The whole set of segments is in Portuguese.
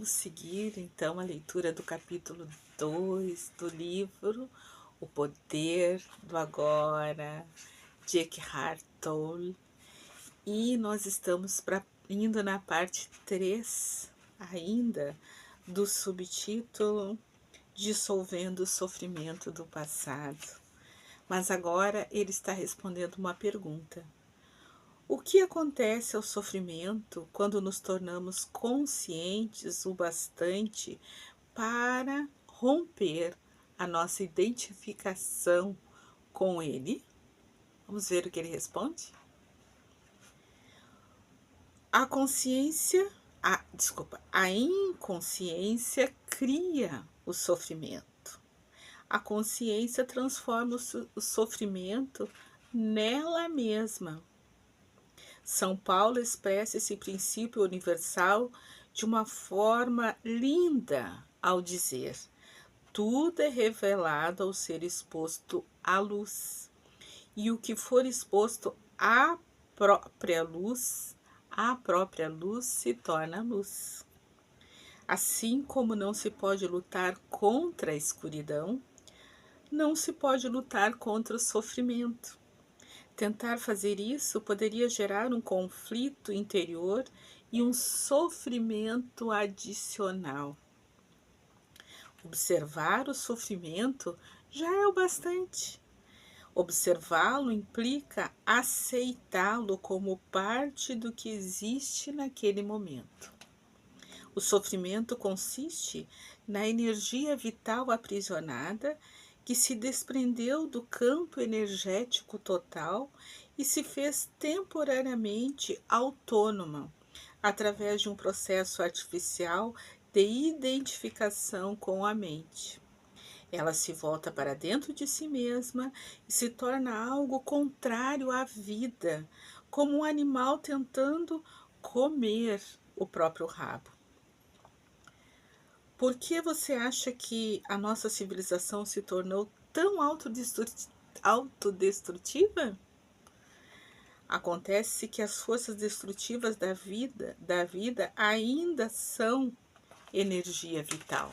Vamos seguir então a leitura do capítulo 2 do livro O Poder do Agora, de Eckhart Tolle. E nós estamos indo na parte 3 ainda do subtítulo Dissolvendo o Sofrimento do Passado. Mas agora ele está respondendo uma pergunta. O que acontece ao sofrimento quando nos tornamos conscientes o bastante para romper a nossa identificação com ele? Vamos ver o que ele responde? A inconsciência cria o sofrimento. A consciência transforma o sofrimento nela mesma. São Paulo expressa esse princípio universal de uma forma linda ao dizer: tudo é revelado ao ser exposto à luz, e o que for exposto à própria luz se torna luz. Assim como não se pode lutar contra a escuridão, não se pode lutar contra o sofrimento. Tentar fazer isso poderia gerar um conflito interior e um sofrimento adicional. Observar o sofrimento já é o bastante. Observá-lo implica aceitá-lo como parte do que existe naquele momento. O sofrimento consiste na energia vital aprisionada que se desprendeu do campo energético total e se fez temporariamente autônoma, através de um processo artificial de identificação com a mente. Ela se volta para dentro de si mesma e se torna algo contrário à vida, como um animal tentando comer o próprio rabo. Por que você acha que a nossa civilização se tornou tão autodestrutiva? Acontece que as forças destrutivas da vida ainda são energia vital.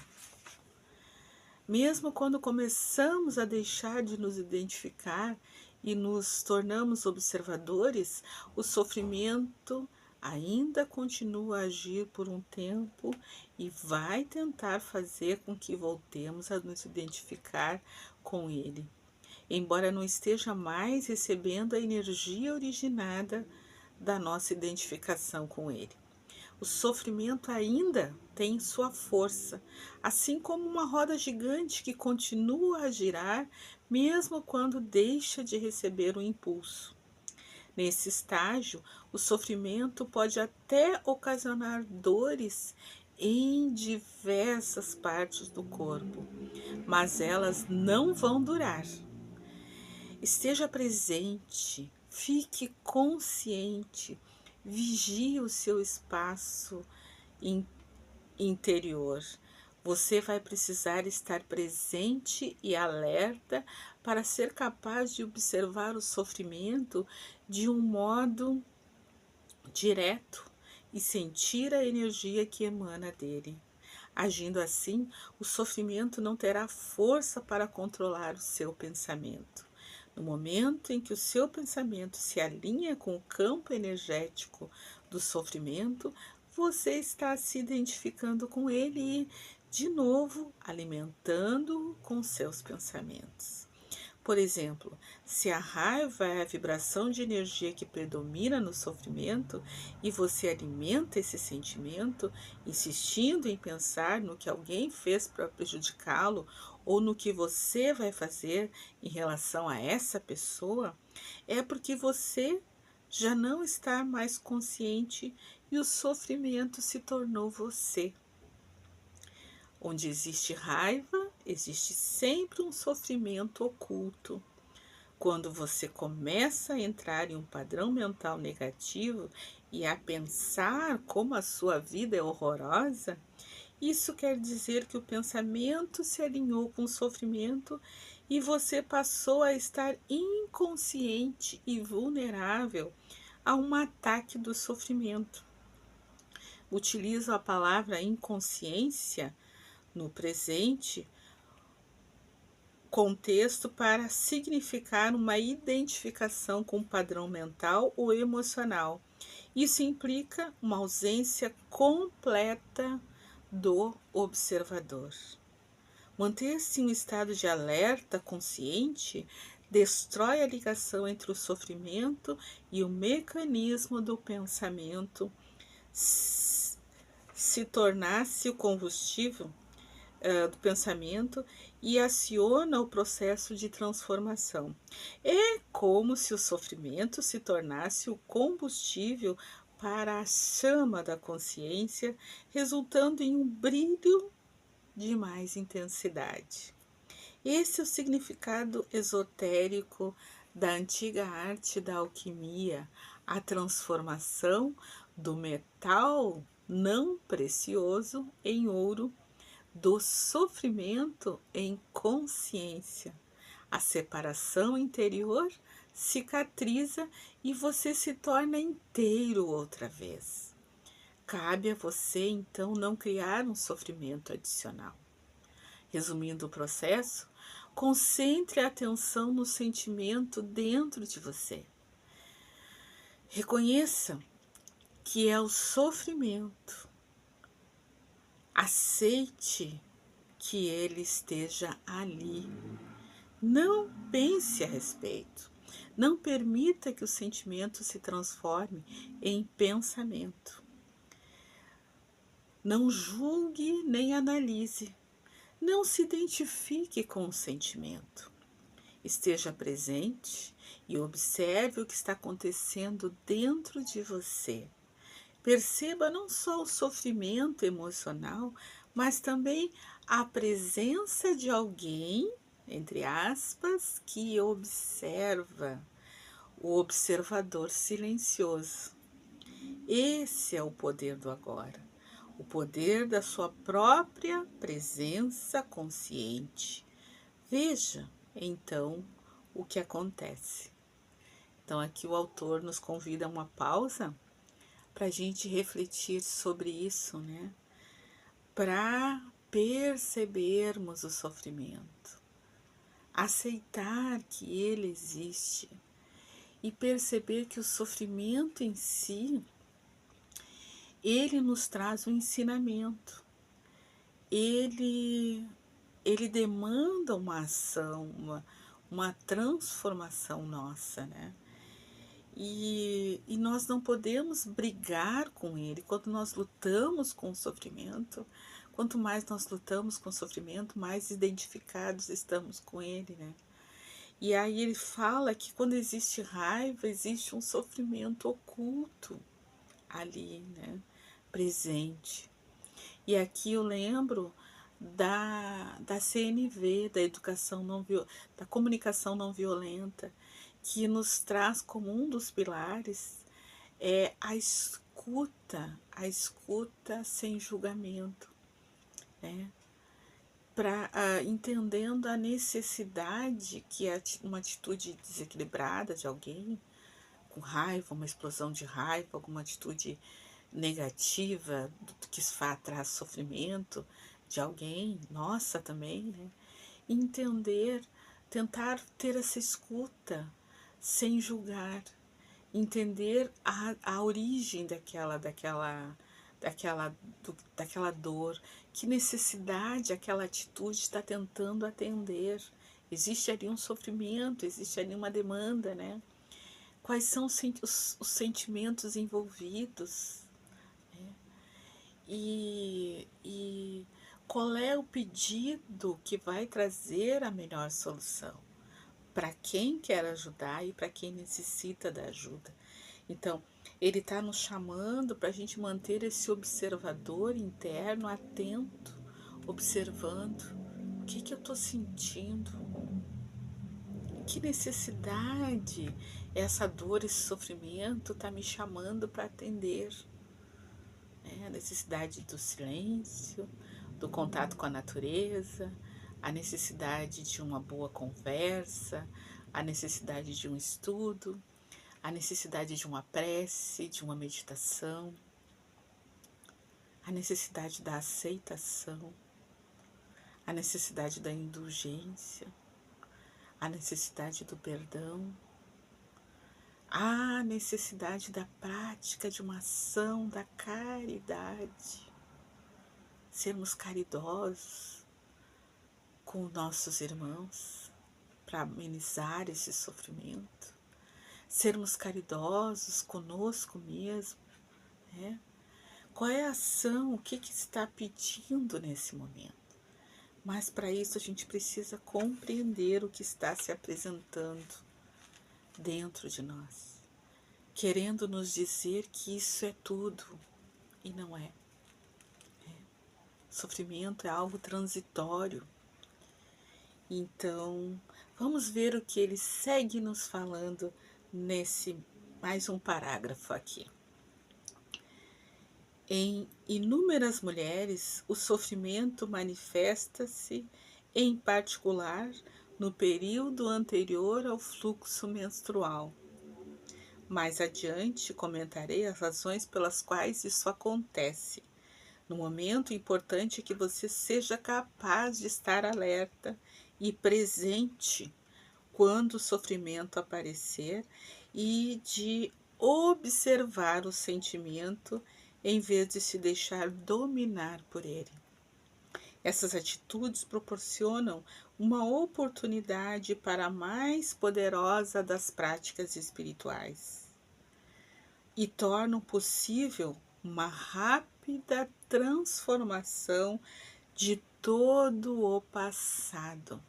Mesmo quando começamos a deixar de nos identificar e nos tornamos observadores, o sofrimento ainda continua a agir por um tempo e vai tentar fazer com que voltemos a nos identificar com ele, embora não esteja mais recebendo a energia originada da nossa identificação com ele. O sofrimento ainda tem sua força, assim como uma roda gigante que continua a girar mesmo quando deixa de receber o impulso. Nesse estágio, o sofrimento pode até ocasionar dores em diversas partes do corpo, mas elas não vão durar. Esteja presente, fique consciente, vigie o seu espaço interior. Você vai precisar estar presente e alerta para ser capaz de observar o sofrimento de um modo direto e sentir a energia que emana dele. Agindo assim, o sofrimento não terá força para controlar o seu pensamento. No momento em que o seu pensamento se alinha com o campo energético do sofrimento, você está se identificando com ele e, de novo, alimentando-o com seus pensamentos. Por exemplo, se a raiva é a vibração de energia que predomina no sofrimento e você alimenta esse sentimento, insistindo em pensar no que alguém fez para prejudicá-lo ou no que você vai fazer em relação a essa pessoa, é porque você já não está mais consciente e o sofrimento se tornou você. Onde existe raiva, existe sempre um sofrimento oculto. Quando você começa a entrar em um padrão mental negativo e a pensar como a sua vida é horrorosa, isso quer dizer que o pensamento se alinhou com o sofrimento e você passou a estar inconsciente e vulnerável a um ataque do sofrimento. utilizo a palavra inconsciência no presente contexto para significar uma identificação com um padrão mental ou emocional. Isso implica uma ausência completa do observador. Manter-se em um estado de alerta consciente destrói a ligação entre o sofrimento e o mecanismo do pensamento, se tornasse o combustível do pensamento e aciona o processo de transformação. É como se o sofrimento se tornasse o combustível para a chama da consciência, resultando em um brilho de mais intensidade. Esse é o significado esotérico da antiga arte da alquimia, a transformação do metal não precioso em ouro, do sofrimento em consciência. A separação interior cicatriza e você se torna inteiro outra vez. Cabe a você, então, não criar um sofrimento adicional. Resumindo o processo, concentre a atenção no sentimento dentro de você. Reconheça que é o sofrimento. Aceite que ele esteja ali. Não pense a respeito. Não permita que o sentimento se transforme em pensamento. Não julgue nem analise. Não se identifique com o sentimento. Esteja presente e observe o que está acontecendo dentro de você. Perceba não só o sofrimento emocional, mas também a presença de alguém, entre aspas, que observa, o observador silencioso. Esse é o poder do agora, o poder da sua própria presença consciente. Veja, então, o que acontece. Então, aqui o autor nos convida a uma pausa para a gente refletir sobre isso, né? Para percebermos o sofrimento, aceitar que ele existe e perceber que o sofrimento em si, ele nos traz um ensinamento, ele demanda uma ação, uma transformação nossa, né? E nós não podemos brigar com ele. Quando nós lutamos com o sofrimento, quanto mais nós lutamos com o sofrimento, mais identificados estamos com ele, né? E aí ele fala que quando existe raiva, existe um sofrimento oculto ali, né? Presente. E aqui eu lembro da CNV, da educação não da comunicação não violenta, que nos traz como um dos pilares a escuta sem julgamento, né? Entendendo a necessidade que é uma atitude desequilibrada de alguém, com raiva, uma explosão de raiva, alguma atitude negativa que traz sofrimento de alguém, nossa também, né? Entender, tentar ter essa escuta sem julgar, entender a origem daquela dor, que necessidade aquela atitude está tentando atender. Existe ali um sofrimento, existe ali uma demanda, né? Quais são os sentimentos envolvidos, né? E qual é o pedido que vai trazer a melhor solução para quem quer ajudar e para quem necessita da ajuda. Então, ele está nos chamando para a gente manter esse observador interno atento, observando o que eu estou sentindo, que necessidade essa dor, esse sofrimento está me chamando para atender. A necessidade do silêncio, do contato com a natureza, a necessidade de uma boa conversa, a necessidade de um estudo, a necessidade de uma prece, de uma meditação. a necessidade da aceitação, a necessidade da indulgência, a necessidade do perdão, a necessidade da prática de uma ação da caridade, sermos caridosos com nossos irmãos para amenizar esse sofrimento, sermos caridosos conosco mesmo, né? Qual é a ação, o que está pedindo nesse momento? Mas para isso a gente precisa compreender o que está se apresentando dentro de nós, querendo nos dizer que isso é tudo, e não é. Sofrimento é algo transitório. Então, vamos ver o que ele segue nos falando nesse mais um parágrafo aqui. Em inúmeras mulheres, o sofrimento manifesta-se, em particular, no período anterior ao fluxo menstrual. Mais adiante, comentarei as razões pelas quais isso acontece. No momento importante que você seja capaz de estar alerta e presente quando o sofrimento aparecer e de observar o sentimento em vez de se deixar dominar por ele. Essas atitudes proporcionam uma oportunidade para a mais poderosa das práticas espirituais e tornam possível uma rápida transformação de todo o passado.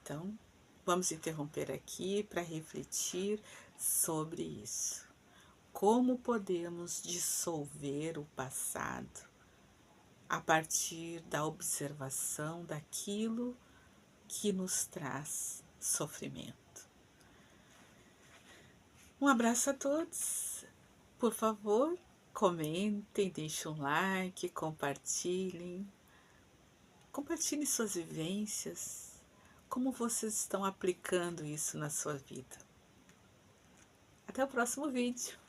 Então, vamos interromper aqui para refletir sobre isso. Como podemos dissolver o passado a partir da observação daquilo que nos traz sofrimento? Um abraço a todos. Por favor, comentem, deixem um like, compartilhem. Compartilhem suas vivências, como vocês estão aplicando isso na sua vida. Até o próximo vídeo.